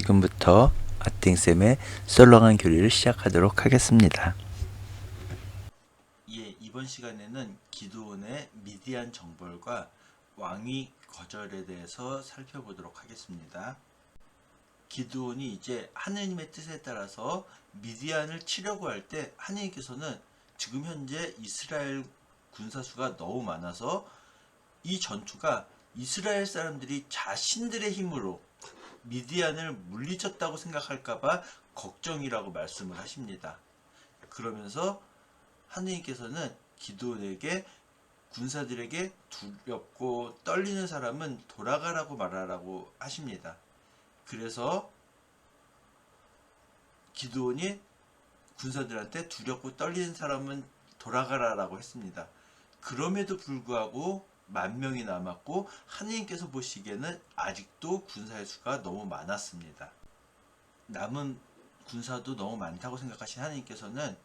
지금부터 아팅쌤의 썰렁한 교리를 시작하도록 하겠습니다. 이번 시간에는 기드온의 미디안 정벌과 왕위 거절에 대해서 살펴보도록 하겠습니다. 기드온이 이제 하느님의 뜻에 따라서 미디안을 치려고 할 때 하느님께서는 지금 현재 이스라엘 군사수가 너무 많아서 이 전투가 이스라엘 사람들이 자신들의 힘으로 미디안을 물리쳤다고 생각할까봐 걱정이라고 말씀을 하십니다. 그러면서 하느님께서는 기드온에게 군사들에게 두렵고 떨리는 사람은 돌아가라고 말하라고 하십니다. 그래서 기드온이 군사들한테 두렵고 떨리는 사람은 돌아가라라고 했습니다. 그럼에도 불구하고 10,000명이 남았고 하느님께서 보시기에는 아직도 군사의 수가 너무 많았습니다. 남은 군사도 너무 많다고 생각하신 하느님께서는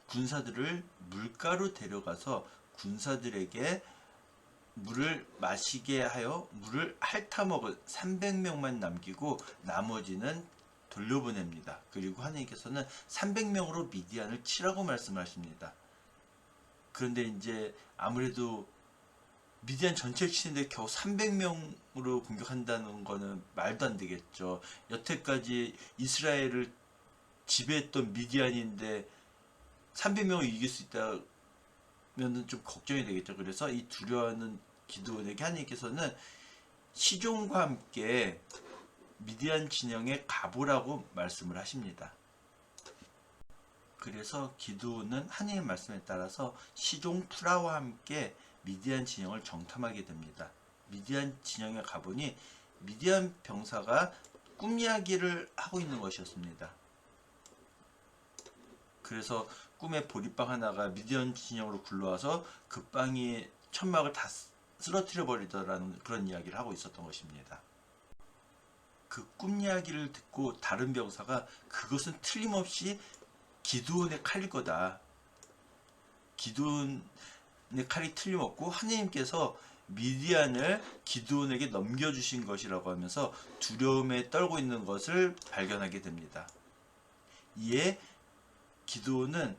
군사들을 물가로 데려가서 군사들에게 물을 마시게 하여 물을 핥아먹을 300명만 남기고 나머지는 돌려보냅니다. 그리고 하느님께서는 300명으로 미디안을 치라고 말씀하십니다. 그런데 이제 아무래도 미디안 전체를 치는데 겨우 300명으로 공격한다는 거는 말도 안 되겠죠. 여태까지 이스라엘을 지배했던 미디안인데 300명을 이길 수 있다면 좀 걱정이 되겠죠. 그래서 이 두려워하는 기드온에게 하느님께서는 시종과 함께 미디안 진영에 가보라고 말씀을 하십니다. 그래서 기드온은 하느님의 말씀에 따라서 시종 프라와 함께 미디안 진영을 정탐하게 됩니다. 미디안 진영에 가보니 미디안 병사가 꿈 이야기를 하고 있는 것이었습니다. 그래서 꿈의 보리빵 하나가 미디안 진영으로 굴러와서 그 빵이 천막을 다 쓰러뜨려 버리더라는 그런 이야기를 하고 있었던 것입니다. 그 꿈 이야기를 듣고 다른 병사가 그것은 틀림없이 기드온의 칼일 거다. 기드온의 칼이 틀림없고 하느님께서 미디안을 기드온에게 넘겨주신 것이라고 하면서 두려움에 떨고 있는 것을 발견하게 됩니다. 이에 기드온은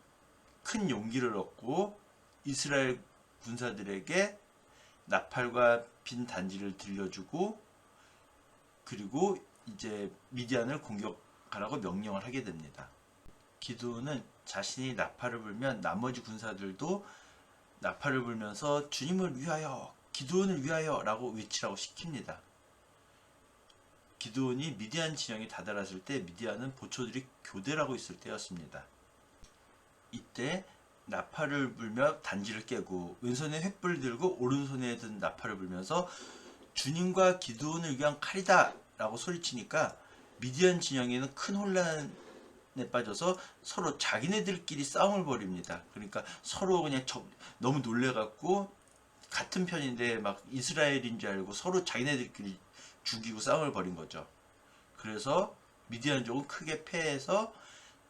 큰 용기를 얻고 이스라엘 군사들에게 나팔과 빈 단지를 들려주고 그리고 이제 미디안을 공격하라고 명령을 하게 됩니다. 기드온은 자신이 나팔을 불면 나머지 군사들도 나팔을 불면서 주님을 위하여, 기드온을 위하여 라고 외치라고 시킵니다. 기드온이 미디안 진영에 다다랐을 때 미디안은 보초들이 교대하고 있을 때였습니다. 이때 나팔을 불며 단지를 깨고 왼손에 횃불을 들고 오른손에 든 나팔을 불면서 주님과 기드온을 위한 칼이다 라고 소리치니까 미디안 진영에는 큰 혼란에 빠져서 서로 자기네들끼리 싸움을 벌입니다. 그러니까 서로 그냥 너무 놀래갖고 같은 편인데 막 이스라엘인 줄 알고 서로 자기네들끼리 죽이고 싸움을 벌인 거죠. 그래서 미디안족은 크게 패해서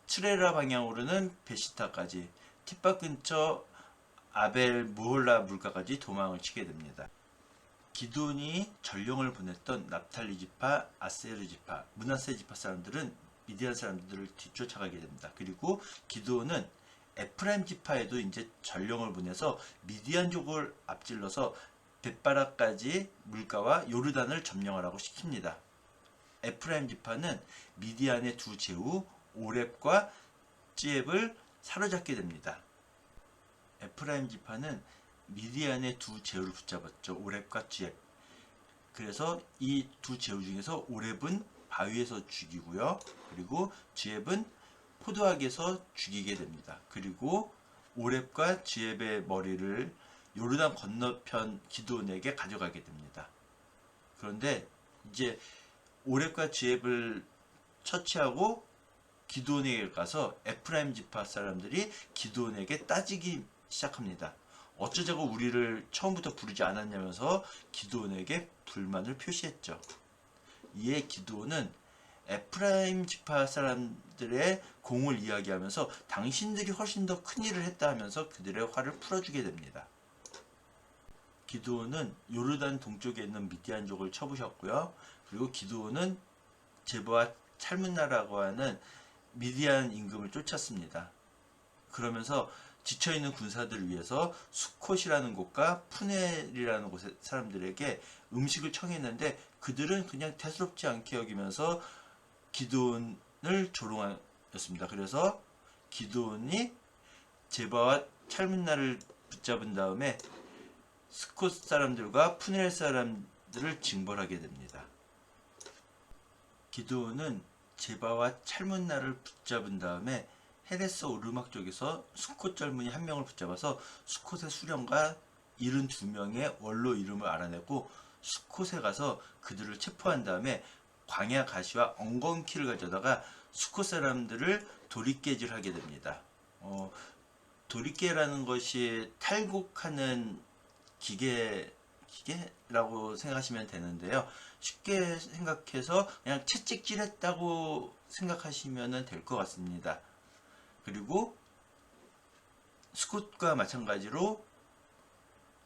트레라 방향으로는 베시타까지 팁바 근처 아벨 무홀라 물가까지 도망을 치게 됩니다. 기드온이 전령을 보냈던 납탈리 지파, 아세르 지파, 므낫세 지파 사람들은 미디안 사람들을 뒤쫓아가게 됩니다. 그리고 기드온은 에프라임 지파에도 이제 전령을 보내서 미디안족을 앞질러서 벳바라까지 물가와 요르단을 점령하라고 시킵니다. 에프라임 지파는 미디안의 두 제후 오렙과 찌엡을 사로잡게 됩니다. 에프라임 지파는 미디안의 두 제후를 붙잡았죠. 오렙과 찌엡. 그래서 이 두 제후 중에서 오렙은 바위에서 죽이고요. 그리고 찌엡은 포도학에서 죽이게 됩니다. 그리고 오렙과 찌엡의 머리를 요르단 건너편 기드온에게 가져가게 됩니다. 그런데 이제 오렙과 찌엡을 처치하고 기드온에게 가서 에프라임 지파 사람들이 기드온에게 따지기 시작합니다. 어쩌자고 우리를 처음부터 부르지 않았냐면서 기드온에게 불만을 표시했죠. 이에 기드온은 에프라임 지파 사람들의 공을 이야기하면서 당신들이 훨씬 더 큰 일을 했다 하면서 그들의 화를 풀어주게 됩니다. 기드온은 요르단 동쪽에 있는 미디안족을 쳐부셨고요. 그리고 기드온은 제보와 찰문나라고 하는 미디안 임금을 쫓았습니다. 그러면서 지쳐있는 군사들을 위해서 수콧이라는 곳과 푸넬이라는 곳의 사람들에게 음식을 청했는데 그들은 그냥 대수롭지 않게 여기면서 기드온을 조롱하였습니다. 그래서 기드온이 제바와 찰문나를 붙잡은 다음에 스콧 사람들과 푸넬 사람들을 징벌하게 됩니다. 기드온은 제바와 찰문나를 붙잡은 다음에 헤레스 오르막 쪽에서 수콧 젊은이 한 명을 붙잡아서 수콧의 수령과 72명의 원로 이름을 알아내고 수콧에 가서 그들을 체포한 다음에 광야 가시와 엉겅퀴를 가져다가 수콧 사람들을 도리깨질하게 됩니다. 도리깨라는 것이 탈곡하는 기계라고 생각하시면 되는데요. 쉽게 생각해서 그냥 채찍질했다고 생각하시면 될 것 같습니다. 그리고 스콧과 마찬가지로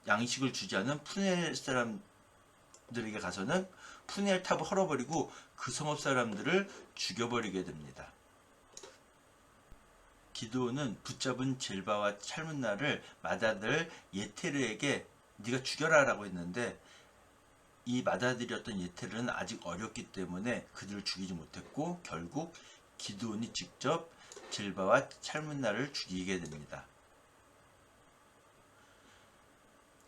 양식을 주지 않은 푸넬 사람들에게 가서는 푸넬 탑을 헐어버리고 그 성읍 사람들을 죽여버리게 됩니다. 기드온은 붙잡은 젤바와 찰문나를 맏아들 예테르에게 네가 죽여라 라고 했는데 이 맏아들이었던 예테르는 아직 어렸기 때문에 그들을 죽이지 못했고 결국 기드온이 직접 젤바와 찰문나를 죽이게 됩니다.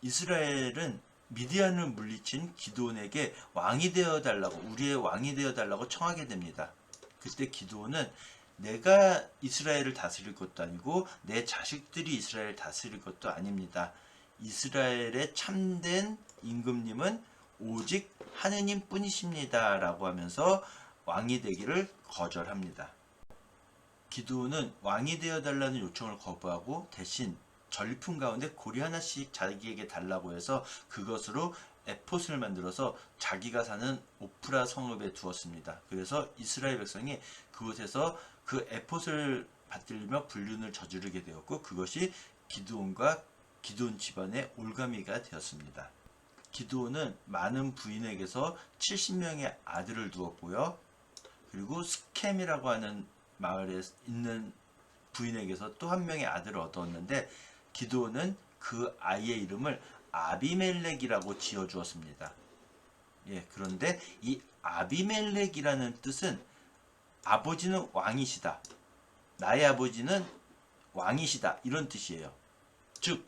이스라엘은 미디안을 물리친 기드온에게 왕이 되어달라고 우리의 왕이 되어달라고 청하게 됩니다. 그때 기드온은 내가 이스라엘을 다스릴 것도 아니고 내 자식들이 이스라엘을 다스릴 것도 아닙니다. 이스라엘의 참된 임금님은 오직 하느님 뿐이십니다 라고 하면서 왕이 되기를 거절합니다. 기드온은 왕이 되어달라는 요청을 거부하고 대신 전리품 가운데 고리 하나씩 자기에게 달라고 해서 그것으로 에봇을 만들어서 자기가 사는 오프라 성읍에 두었습니다. 그래서 이스라엘 백성이 그곳에서 그 에봇을 받들며 불륜을 저지르게 되었고 그것이 기드온과 기드온 집안의 올가미가 되었습니다. 기드온은 많은 부인에게서 70명의 아들을 두었고요. 그리고 스켐이라고 하는 마을에 있는 부인에게서 또 한 명의 아들을 얻었는데 기드온은 그 아이의 이름을 아비멜렉이라고 지어주었습니다. 그런데 이 아비멜렉이라는 뜻은 아버지는 왕이시다. 나의 아버지는 왕이시다. 이런 뜻이에요. 즉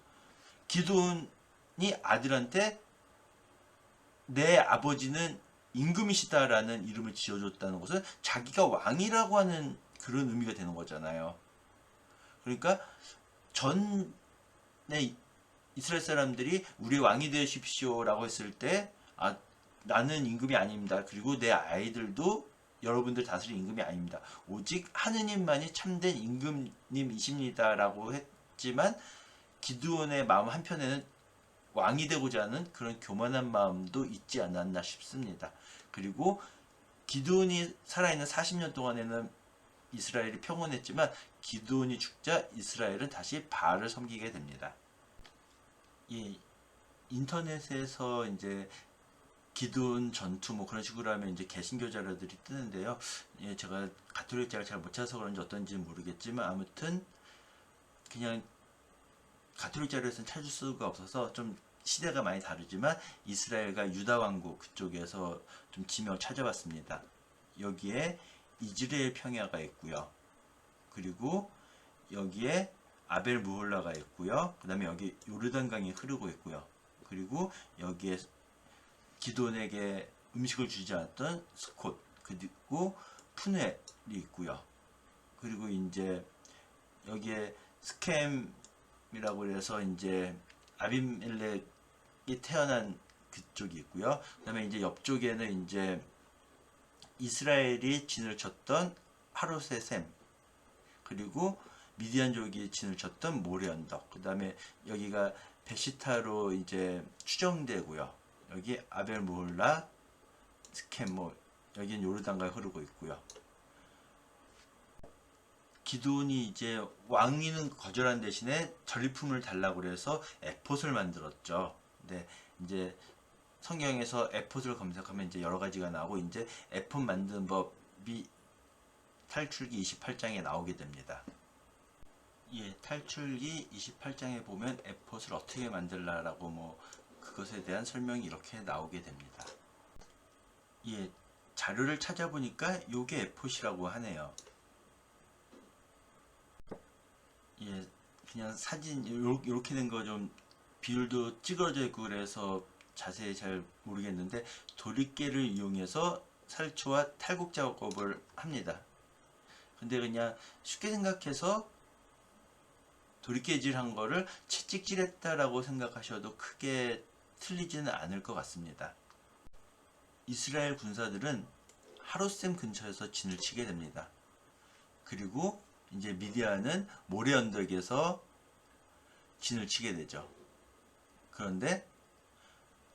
기드온이 아들한테 내 아버지는 임금이시다라는 이름을 지어줬다는 것은 자기가 왕이라고 하는 그런 의미가 되는 거잖아요. 그러니까 전에 이스라엘 사람들이 우리 왕이 되십시오 라고 했을 때 나는 임금이 아닙니다. 그리고 내 아이들도 여러분들 다스릴 임금이 아닙니다. 오직 하느님만이 참된 임금님이십니다 라고 했지만 기드온의 마음 한편에는 왕이 되고자 하는 그런 교만한 마음도 있지 않았나 싶습니다. 그리고 기드온이 살아있는 40년 동안에는 이스라엘이 평온했지만 기드온이 죽자 이스라엘은 다시 바알을 섬기게 됩니다. 인터넷에서 이제 기드온 전투 뭐 그런 식으로 하면 이제 개신교 자료들이 뜨는데요. 제가 가톨릭 자를 잘 못 찾아서 그런지 어떤지는 모르겠지만 아무튼 그냥 가톨릭 자료에서는 찾을 수가 없어서 좀 시대가 많이 다르지만 이스라엘과 유다 왕국 그쪽에서 좀 지명을 찾아봤습니다. 여기에 이즈레엘 평야가 있고요. 그리고 여기에 아벨 무홀라가 있고요. 그 다음에 여기 요르단강이 흐르고 있고요. 그리고 여기에 기드온에게 음식을 주지 않았던 스콧 그리고 푸넬이 있고요. 그리고 이제 여기에 스켐이라고 해서 이제 아비멜렉이 태어난 그쪽이 있고요. 그 다음에 이제 옆쪽에는 이제 이스라엘이 진을 쳤던 하롯의 셈 그리고 미디안족이 진을 쳤던 모레 언덕 그 다음에 여기가 베시타로 이제 추정되고요. 여기 아벨 무홀라 스켐 뭐 여기는 요르단강이 흐르고 있고요. 기드온이 이제 왕위는 거절한 대신에 전리품을 달라고 해서 에봇을 만들었죠. 근데 이제 성경에서 에봇을 검색하면 이제 여러 가지가 나오고 이제 에봇 만드는 법이 탈출기 28장에 나오게 됩니다. 예, 탈출기 28장에 보면 에봇을 어떻게 만들라라고 뭐 그것에 대한 설명이 이렇게 나오게 됩니다. 예, 자료를 찾아보니까 요게 에봇이라고 하네요. 예, 그냥 사진 이렇게 된 거 좀 비율도 찌그러져 있고 그래서 자세히 잘 모르겠는데 도리깨를 이용해서 살초와 탈곡 작업을 합니다. 근데 그냥 쉽게 생각해서 도리깨질 한 거를 채찍질했다라고 생각하셔도 크게 틀리지는 않을 것 같습니다. 이스라엘 군사들은 하룻샘 근처에서 진을 치게 됩니다. 그리고 이제 미디안은 모래 언덕에서 진을 치게 되죠. 그런데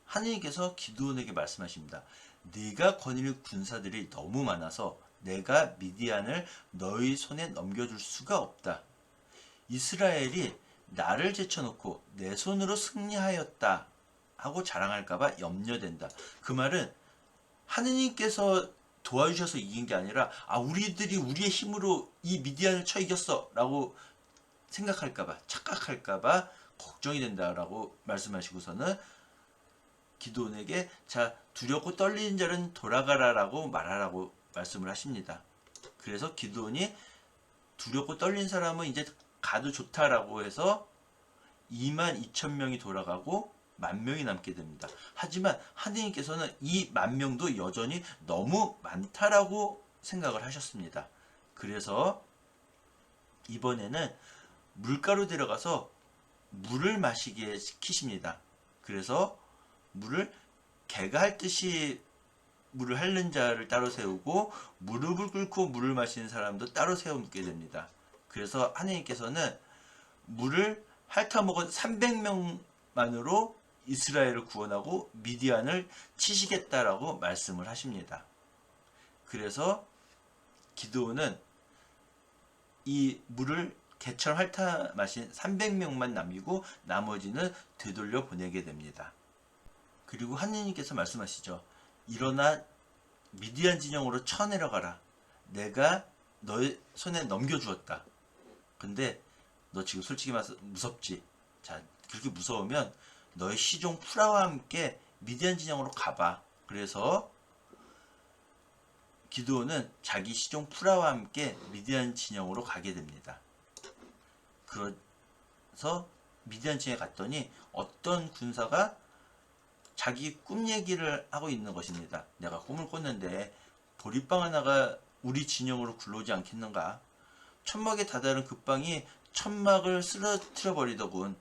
하느님께서 기드온에게 말씀하십니다. 네가 거느릴 군사들이 너무 많아서 내가 미디안을 너희 손에 넘겨줄 수가 없다. 이스라엘이 나를 제쳐놓고 내 손으로 승리하였다 하고 자랑할까봐 염려된다. 그 말은 하느님께서 도와주셔서 이긴 게 아니라 우리들이 우리의 힘으로 이 미디안을 쳐 이겼어 라고 생각할까봐 착각할까봐 걱정이 된다라고 말씀하시고서는 기드온에게 자 두렵고 떨리는 자는 돌아가라라고 말하라고 말씀을 하십니다. 그래서 기드온이 두렵고 떨린 사람은 이제 가도 좋다라고 해서 22,000명이 돌아가고 10,000명이 남게 됩니다. 하지만 하느님께서는 이 10,000명도 여전히 너무 많다라고 생각을 하셨습니다. 그래서 이번에는 물가로 데려가서 물을 마시게 시키십니다. 그래서 물을 개가 핥듯이 물을 핥는 자를 따로 세우고 무릎을 꿇고 물을 마시는 사람도 따로 세우게 됩니다. 그래서 하느님께서는 물을 핥아먹은 300명만으로 이스라엘을 구원하고 미디안을 치시겠다라고 말씀을 하십니다. 그래서 기드온은 이 물을 개처럼 핥아 마신 300명만 남기고 나머지는 되돌려 보내게 됩니다. 그리고 하느님께서 말씀하시죠. 일어나 미디안 진영으로 쳐내려가라. 내가 너의 손에 넘겨주었다. 근데 너 지금 솔직히 말해서 무섭지? 자, 그렇게 무서우면 너의 시종 푸라와 함께 미디안 진영으로 가봐. 그래서 기드온은 자기 시종 푸라와 함께 미디안 진영으로 가게 됩니다. 그래서 미디안 진영에 갔더니 어떤 군사가 자기 꿈 얘기를 하고 있는 것입니다. 내가 꿈을 꿨는데 보리빵 하나가 우리 진영으로 굴러오지 않겠는가? 천막에 다다른 그 빵이 천막을 쓰러뜨려 버리더군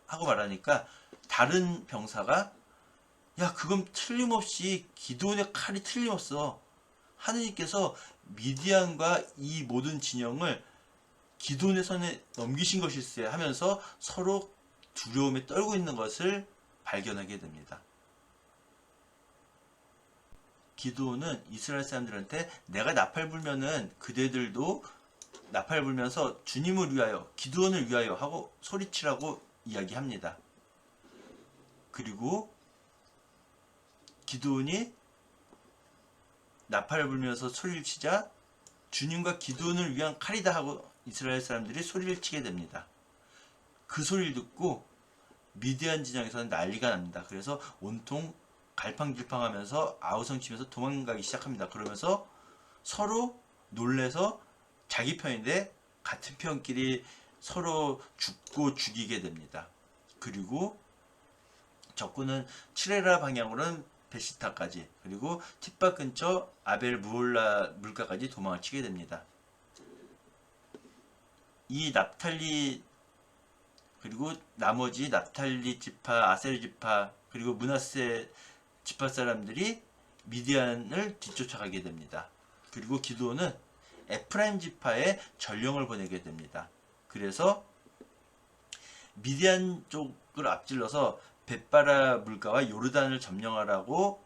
하고 말하니까 다른 병사가 야 그건 틀림없이 기드온의 칼이 틀림없어. 하느님께서 미디안과 이 모든 진영을 기드온의 손에 넘기신 것일세 하면서 서로 두려움에 떨고 있는 것을 발견하게 됩니다. 기드온은 이스라엘 사람들한테 내가 나팔 불면은 그대들도 나팔 불면서 주님을 위하여 기드온을 위하여 하고 소리치라고 이야기합니다. 그리고 기드온이 나팔을 불면서 소리를 치자 주님과 기드온을 위한 칼이다 하고 이스라엘 사람들이 소리를 치게 됩니다. 그 소리를 듣고 미디안 진영에서는 난리가 납니다. 그래서 온통 갈팡질팡하면서 아우성치면서 도망가기 시작합니다. 그러면서 서로 놀래서 자기 편인데 같은 편끼리 서로 죽고 죽이게 됩니다. 그리고 적군은 칠레라 방향으로는 베시타까지 그리고 팁바 근처 아벨 무올라 물가까지 도망을 치게 됩니다. 이 납탈리 그리고 나머지 납탈리 지파, 아셀 지파 그리고 므낫세 지파 사람들이 미디안을 뒤쫓아가게 됩니다. 그리고 기드온은 에프라임 지파에 전령을 보내게 됩니다. 그래서 미디안 쪽을 앞질러서 벳바라 물가와 요르단을 점령하라고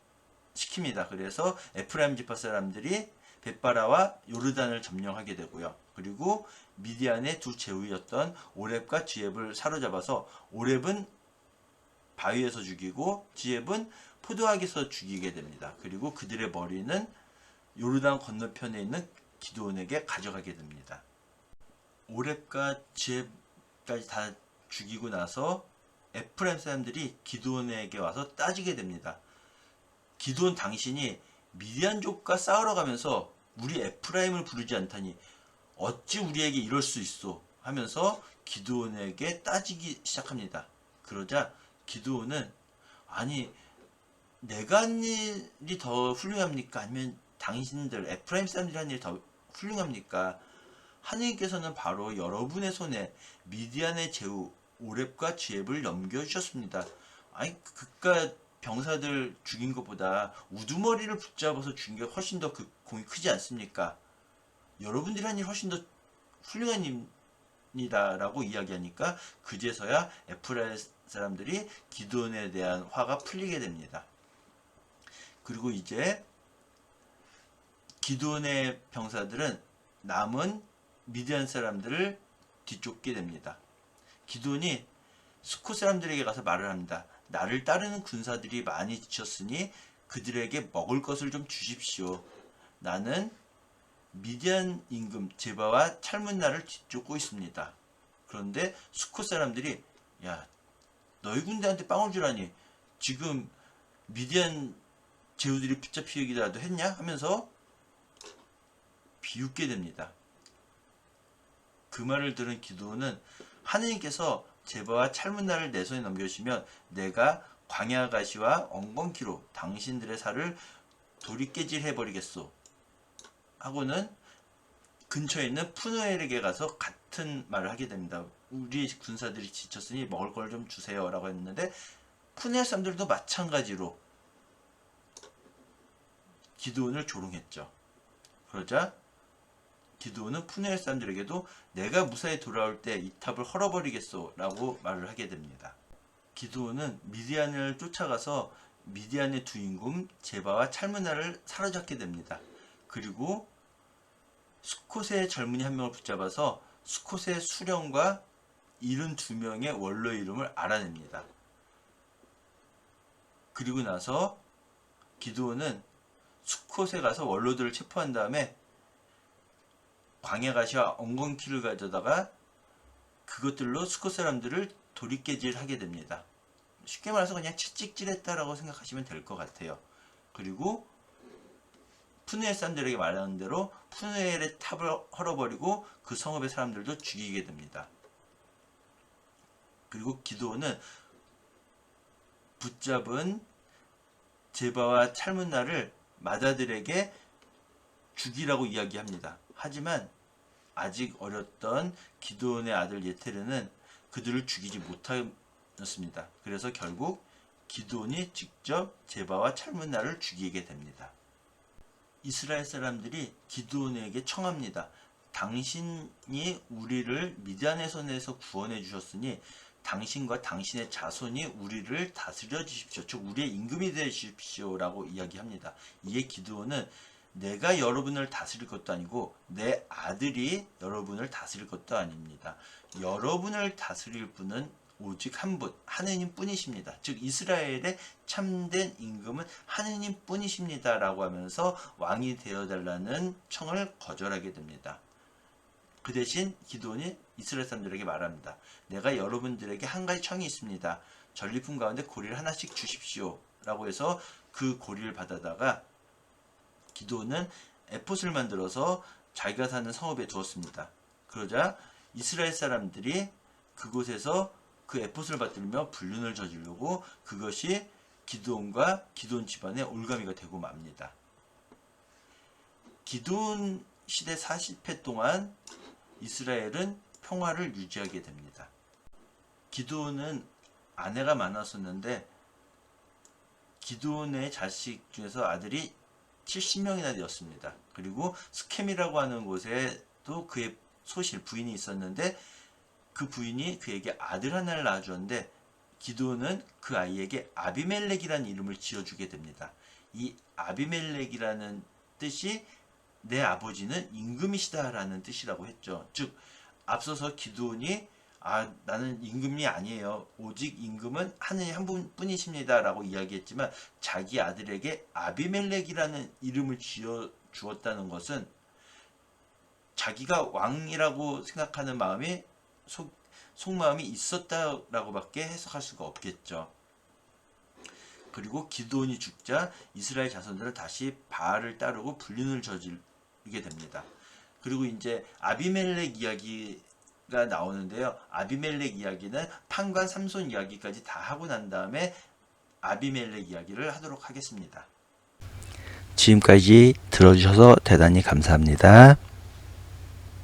시킵니다. 그래서 에프라임 지파 사람들이 벳바라와 요르단을 점령하게 되고요. 그리고 미디안의 두 제후였던 오렙과 지앱을 사로잡아서 오렙은 바위에서 죽이고 지앱은 포도학에서 죽이게 됩니다. 그리고 그들의 머리는 요르단 건너편에 있는 기드온에게 가져가게 됩니다. 오렙과 지앱까지 다 죽이고 나서 에프라임 사람들이 기드온에게 와서 따지게 됩니다. 기드온 당신이 미디안족과 싸우러 가면서 우리 에프라임을 부르지 않다니 어찌 우리에게 이럴 수 있어 하면서 기드온에게 따지기 시작합니다. 그러자 기드온은 아니 내가 한 일이 더 훌륭합니까? 아니면 당신들 에프라임 사람들이 한 일이 더 훌륭합니까? 하느님께서는 바로 여러분의 손에 미디안의 제후 오렙과 지앱을 넘겨주셨습니다. 아니 그깟 병사들 죽인 것보다 우두머리를 붙잡아서 죽인 게 훨씬 더 그 공이 크지 않습니까? 여러분들이 한 일 훨씬 더 훌륭한 일입니다 라고 이야기하니까 그제서야 에프라임 사람들이 기드온에 대한 화가 풀리게 됩니다. 그리고 이제 기드온의 병사들은 남은 미디안 사람들을 뒤쫓게 됩니다. 기드온이 수코 사람들에게 가서 말을 합니다. 나를 따르는 군사들이 많이 지쳤으니 그들에게 먹을 것을 좀 주십시오. 나는 미디안 임금 제바와 찰문나를 뒤쫓고 있습니다. 그런데 수코 사람들이 야 너희 군대한테 빵을 주라니 지금 미디안 제후들이 붙잡히기라도 했냐 하면서 비웃게 됩니다. 그 말을 들은 기드온은 하느님께서 제바와 찰문나를 내 손에 넘겨주시면 내가 광야 가시와 엉겅퀴로 당신들의 살을 도리깨질 해버리겠소 하고는 근처에 있는 푸누엘에게 가서 같은 말을 하게 됩니다. 우리 군사들이 지쳤으니 먹을 걸 좀 주세요 라고 했는데 푸누엘 사람들도 마찬가지로 기드온을 조롱했죠. 그러자 기드온은 푸누엘 사람들에게도 내가 무사히 돌아올 때 이 탑을 헐어버리겠소 라고 말을 하게 됩니다. 기드온은 미디안을 쫓아가서 미디안의 두 임금 제바와 찰문나를 사로잡게 됩니다. 그리고 수콧의 젊은이 한 명을 붙잡아서 수콧의 수령과 72명의 원로의 이름을 알아냅니다. 그리고 나서 기드온은 수콧에 가서 원로들을 체포한 다음에 광야가시와 엉겅퀴를 가져다가 그것들로 수콧 사람들을 도리깨질하게 됩니다. 쉽게 말해서 그냥 채찍질했다라고 생각하시면 될 것 같아요. 그리고 푸누엘 사람들에게 말하는 대로 푸누엘의 탑을 헐어버리고 그 성읍의 사람들도 죽이게 됩니다. 그리고 기드온은 붙잡은 제바와 찰문나를 마다들에게 죽이라고 이야기합니다. 하지만 아직 어렸던 기드온의 아들 예테르는 그들을 죽이지 못하였습니다. 그래서 결국 기드온이 직접 제바와 찰문나를 죽이게 됩니다. 이스라엘 사람들이 기드온에게 청합니다. 당신이 우리를 미디안의 손에서 구원해 주셨으니 당신과 당신의 자손이 우리를 다스려 주십시오. 즉 우리의 임금이 되십시오 라고 이야기합니다. 이에 기드온은 내가 여러분을 다스릴 것도 아니고 내 아들이 여러분을 다스릴 것도 아닙니다. 여러분을 다스릴 분은 오직 한 분, 하느님 뿐이십니다. 즉 이스라엘의 참된 임금은 하느님 뿐이십니다 라고 하면서 왕이 되어달라는 청을 거절하게 됩니다. 그 대신 기드온이 이스라엘 사람들에게 말합니다. 내가 여러분들에게 한 가지 청이 있습니다. 전리품 가운데 고리를 하나씩 주십시오 라고 해서 그 고리를 받아다가 기드온은 에봇을 만들어서 자기가 사는 성읍에 두었습니다. 그러자 이스라엘 사람들이 그곳에서 그 에봇을 받들며 불륜을 저지르고 그것이 기드온과 기드온 집안의 올가미가 되고 맙니다. 기드온 시대 40회 동안 이스라엘은 평화를 유지하게 됩니다. 기드온은 아내가 많았었는데 기드온의 자식 중에서 아들이 70명이나 되었습니다. 그리고 스켐이라고 하는 곳에도 그의 소실 부인이 있었는데 그 부인이 그에게 아들 하나를 낳아주었는데 기드온은 그 아이에게 아비멜렉이라는 이름을 지어주게 됩니다. 이 아비멜렉이라는 뜻이 내 아버지는 임금이시다 라는 뜻이라고 했죠. 즉 앞서서 기드온이 나는 임금이 아니에요. 오직 임금은 하느님 한 분뿐이십니다. 라고 이야기했지만 자기 아들에게 아비멜렉이라는 이름을 주었다는 것은 자기가 왕이라고 생각하는 마음이 속마음이 있었다라고 밖에 해석할 수가 없겠죠. 그리고 기드온이 죽자 이스라엘 자손들은 다시 바알을 따르고 불륜을 저지르게 됩니다. 그리고 이제 아비멜렉 이야기가 나오는데요. 아비멜렉 이야기는 판관 삼손 이야기까지 다 하고 난 다음에 아비멜렉 이야기를 하도록 하겠습니다. 지금까지 들어주셔서 대단히 감사합니다.